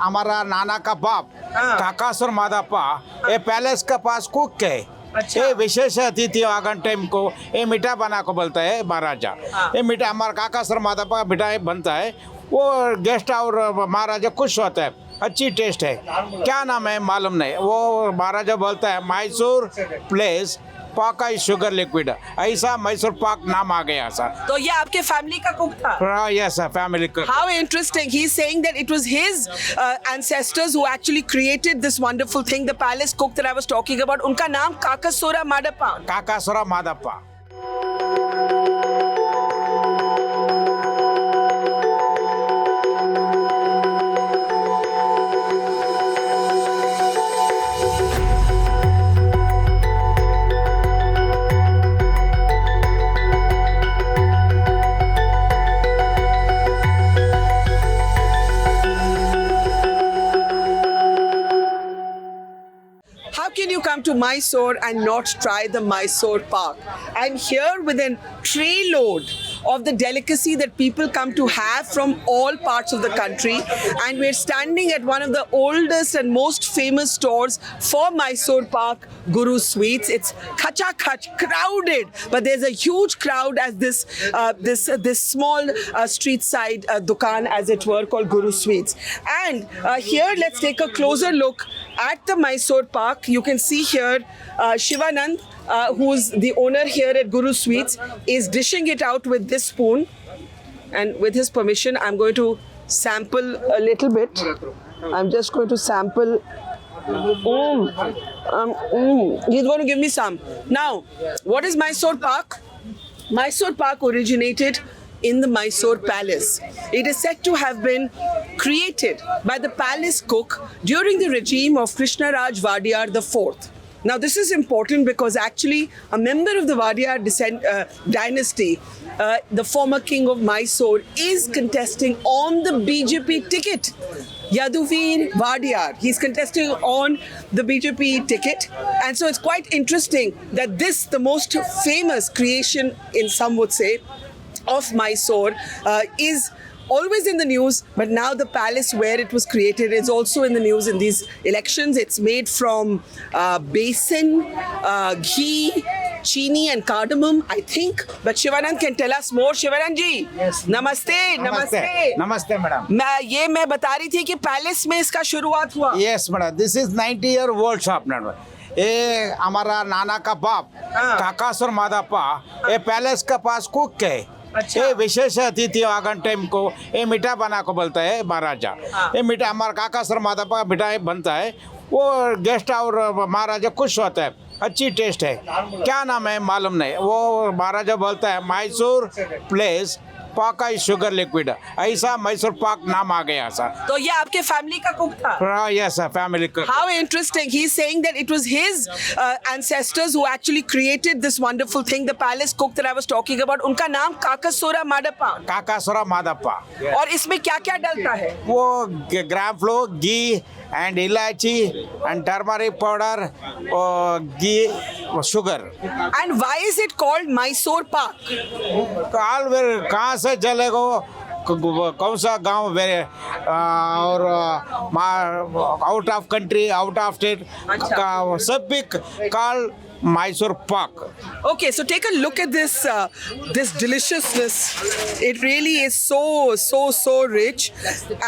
हमारा नाना का बाप हाँ। काकासुर मादाप्पा ये पैलेस के पास कुक है। अच्छा। ये विशेष अतिथि आगन टाइम को ये मीठा बना को बोलता है महाराजा। हाँ। ये मीठा हमारा काकासुर मादाप्पा का मीठा बनता है, वो गेस्ट और महाराजा खुश होता है, अच्छी टेस्ट है। क्या नाम है मालूम नहीं, वो महाराजा बोलता है मैसूर प्लेस पाका शुगर लिक्विड, ऐसा मैसूर पाक नाम आ गया सर। तो ये आपके फैमिली का कुक था? यस सर, फैमिली का। How interesting. He's saying that it was his ancestors who actually created this wonderful thing, the palace cook that I was talking about. उनका नाम काकासोरा माडप्पा। काकासुर मादाप्पा। How can you come to Mysore and not try the Mysore Pak? I'm here with a tray load of the delicacy that people come to have from all parts of the country, and we're standing at one of the oldest and most famous stores for Mysore Pak, Guru Sweets. It's khach crowded, but there's a huge crowd as this small street side dukan, as it were, called Guru Sweets. And here, let's take a closer look at the Mysore Pak. You can see here Shivanand, who's the owner here at Guru Sweets, is dishing it out with this spoon. And with his permission, I'm going to sample a little bit. I'm just going to sample. He's going to give me some. Now, what is Mysore Pak? Mysore Pak originated in the Mysore Palace. It is said to have been created by the palace cook during the regime of Krishnaraj Vadiyar IV. Now, this is important because actually a member of the Vadiyar dynasty, the former king of Mysore, is contesting on the BJP ticket. Yaduvir Vadiyar, he's contesting on the BJP ticket. And so it's quite interesting that this, the most famous creation, in some would say, of Mysore, is always in the news, but now the palace where it was created is also in the news in these elections. It's made from besan, ghee, chini and cardamom, I think. But Shivanand can tell us more. Shivanand ji, Yes. नमस्ते, नमस्ते। नमस्ते madam. मैं बता रही थी कि palace में इसका शुरुआत हुआ। Yes madam, this is 90-year-old shop madam. ये हमारा नाना का बाप हाँ। काकासुर मादाप्पा ये पैलेस के पास कुक है। अच्छा। ये विशेष अतिथि आगन टाइम को ये मीठा बना को बोलता है महाराजा। हाँ। ये मीठा हमारा काकासुर मादाप्पा का मीठा बनता है, वो गेस्ट और महाराजा खुश होता है, अच्छी टेस्ट है। क्या नाम है मालूम नहीं, वो महाराजा बोलता है मैसूर प्लेस पाका शुगर लिक्विड, ऐसा मैसूर पाक नाम आ गया सर। तो ये आपके फैमिली का कुक था? यस सर, फैमिली का। How interesting. He's saying that it was his ancestors who actually created this wonderful thing, the palace cook that I was talking about. उनका नाम काकासोरा माडप्पा। काकासुर मादाप्पा। और इसमें क्या क्या डलता है? वो ग्राम फ्लोर, घी एंड इलायची एंड टर्मरिक पाउडर और घी, sugar. And why is it called Mysore Pak? कहाँ से चलेगा, कौन सा गांव और out of country, out of state का सब भी call Mysore Pak. Okay, so take a look at this this deliciousness. It really is so rich.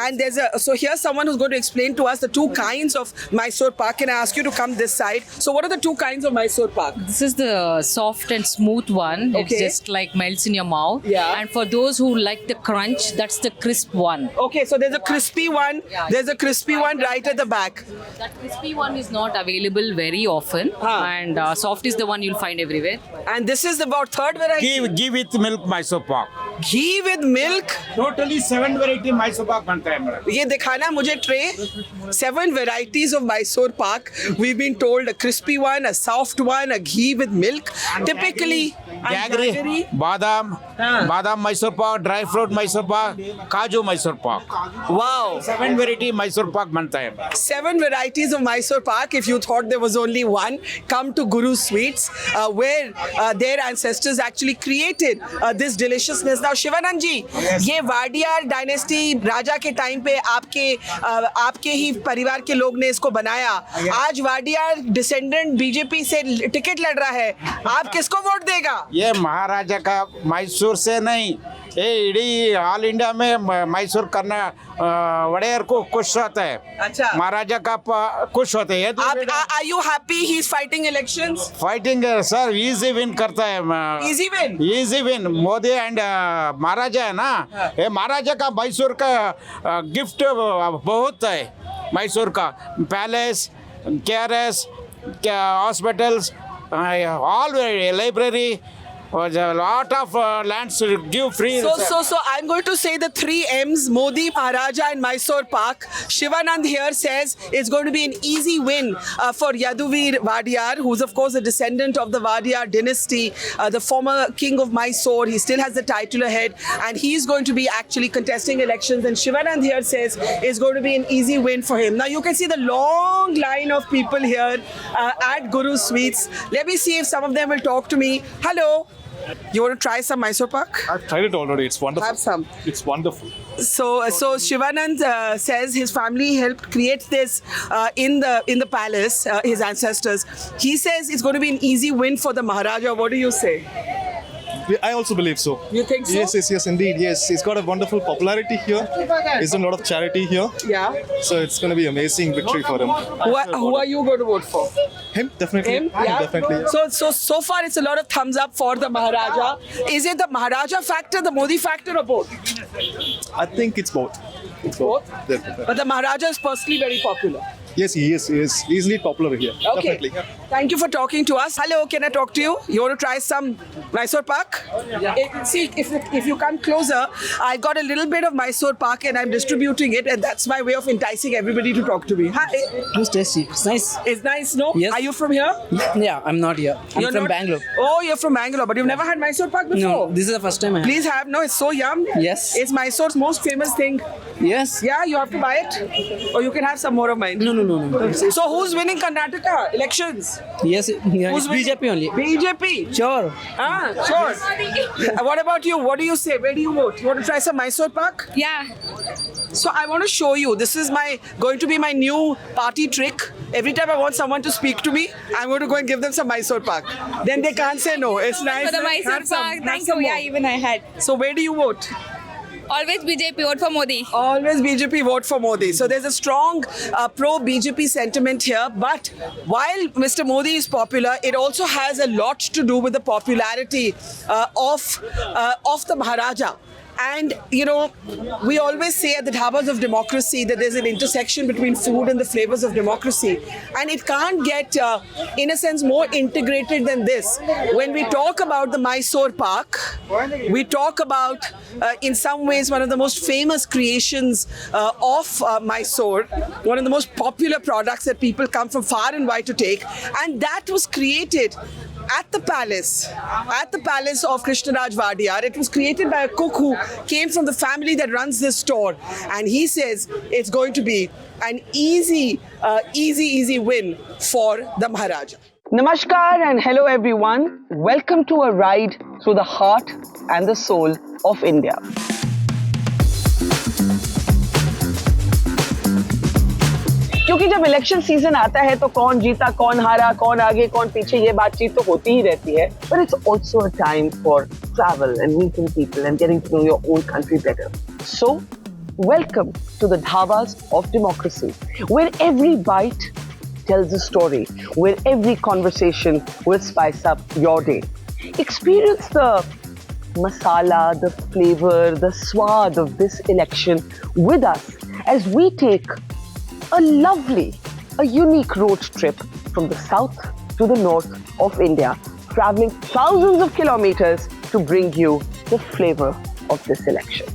And so here's someone who's going to explain to us the two kinds of Mysore Pak. Can I ask you to come this side? So what are the two kinds of Mysore Pak? This is the soft and smooth one. Okay. It just like melts in your mouth. Yeah. And for those who like the crunch, that's the crisp one. Okay, so there's a crispy one. There's a crispy one right at the back. That crispy one is not available very often. And soft is the one you'll find everywhere. And this is about third variety. Ghee with milk Mysore Pak. Ghee with milk. Totally 7 variety Mysore Pak बनता है मेरा। ये दिखाना मुझे tray. 7 varieties of Mysore Pak. We've been told a crispy one, a soft one, a ghee with milk. Typically, jaggery, बादाम Mysore Pak, dry fruit Mysore Pak, काजू Mysore Pak। Wow. 7 variety Mysore Pak बनता है। 7 varieties of Mysore Pak. If you thought there was only one, come to Guru Sweets, where their ancestors actually created this deliciousness Now, Shivanand ji, ये Wadiyar dynasty राजा के time पे आपके ही परिवार के लोग ने इसको बनाया. आज वाडियार डिसेंडेंट बीजेपी से टिकट लड़ रहा है. आप किसको वोट देगा? ये महाराजा का मैसूर से नहीं, ये इडी ऑल इंडिया में मैसूर करना वडेयर को खुश होता है. अच्छा. महाराजा का खुश होते हैं. Are you happy he's fighting elections? Fighting sir easy win करता है. Easy win. Easy win Modi and महाराजा है ना. ये महाराजा का मैसूर का गिफ्ट बहुत है. मैसूर का palace, KRS, hospitals, all library, a lot of lands to give free. So I'm going to say the 3 M's: Modi, Maharaja, and Mysore Pak. Shivanand here says it's going to be an easy win for Yaduvir Wadiyar, who's of course a descendant of the Wadiyar dynasty, the former king of Mysore. He still has the title ahead, and he's going to be actually contesting elections. And Shivanand here says it's going to be an easy win for him. Now you can see the long line of people here at Guru Sweets. Let me see if some of them will talk to me. Hello. You want to try some Mysore Pak? I've tried it already. It's wonderful. Have some. It's wonderful. So Shivanand says his family helped create this in the palace. His ancestors. He says it's going to be an easy win for the Maharaja. What do you say? I also believe so. You think so? Yes, indeed. Yes, he's got a wonderful popularity here. He's done a lot of charity here. Yeah. So it's going to be amazing victory for him. Who are you going to vote for? Him, definitely. Him? Yeah. Definitely. So far it's a lot of thumbs up for the Maharaja. Is it the Maharaja factor, the Modi factor, or both? I think it's both. It's both. Definitely. But the Maharaja is personally very popular. Yes, he is. He is easily popular here. Okay. Definitely. Thank you for talking to us. Hello, can I talk to you? You want to try some Mysore Pak? Yeah. See, if you come closer, I got a little bit of Mysore Pak and I'm distributing it, and that's my way of enticing everybody to talk to me. Hi. It's tasty. It's nice. It's nice, no? Yes. Are you from here? Yeah, I'm not here. I'm You're from not- Bangalore. Oh, you're from Bangalore, but you've never had Mysore Pak before? No, this is the first time I have. Please have. No, it's so yum. Yes. It's Mysore's most famous thing. Yes. Yeah, you have to buy it, or you can have some more of mine. No. So who's winning Karnataka elections? Yes, yeah, Who's it's winning? BJP only. BJP. Sure. Sure. What about you? What do you say? Where do you vote? You want to try some Mysore Pak? Yeah. So I want to show you. This is going to be my new party trick. Every time I want someone to speak to me, I'm going to go and give them some Mysore Pak. Then they can't say no. It's nice. For the right? Mysore Have some. Pak, Have thank some you. more. Yeah, even I had. So where do you vote? Always BJP, vote for Modi. Always BJP, vote for Modi. So there's a strong pro-BJP sentiment here. But while Mr. Modi is popular, it also has a lot to do with the popularity of the Maharaja. And, you know, we always say at the Dhabas of democracy that there's an intersection between food and the flavors of democracy. And it can't get, in a sense, more integrated than this. When we talk about the Mysore Pak, we talk about, in some ways, one of the most famous creations of Mysore, one of the most popular products that people come from far and wide to take. And that was created at the palace of Krishnaraj Wadiyar. It was created by a cook who came from the family that runs this store, and he says it's going to be an easy win for the Maharaja. Namaskar and hello everyone. Welcome to a ride through the heart and the soul of India. क्योंकि जब election season आता है तो कौन जीता, कौन हारा, कौन आगे, कौन पीछे, ये बातचीत तो होती ही रहती है. But it's also a time for travel and meeting people and getting to know your own country better. So, welcome to the Dhabas of democracy, where every bite tells a story, where every conversation will spice up your day. Experience the masala, the flavor, the swad of this election with us as we take a unique road trip from the south to the north of India, traveling thousands of kilometers to bring you the flavor of this election.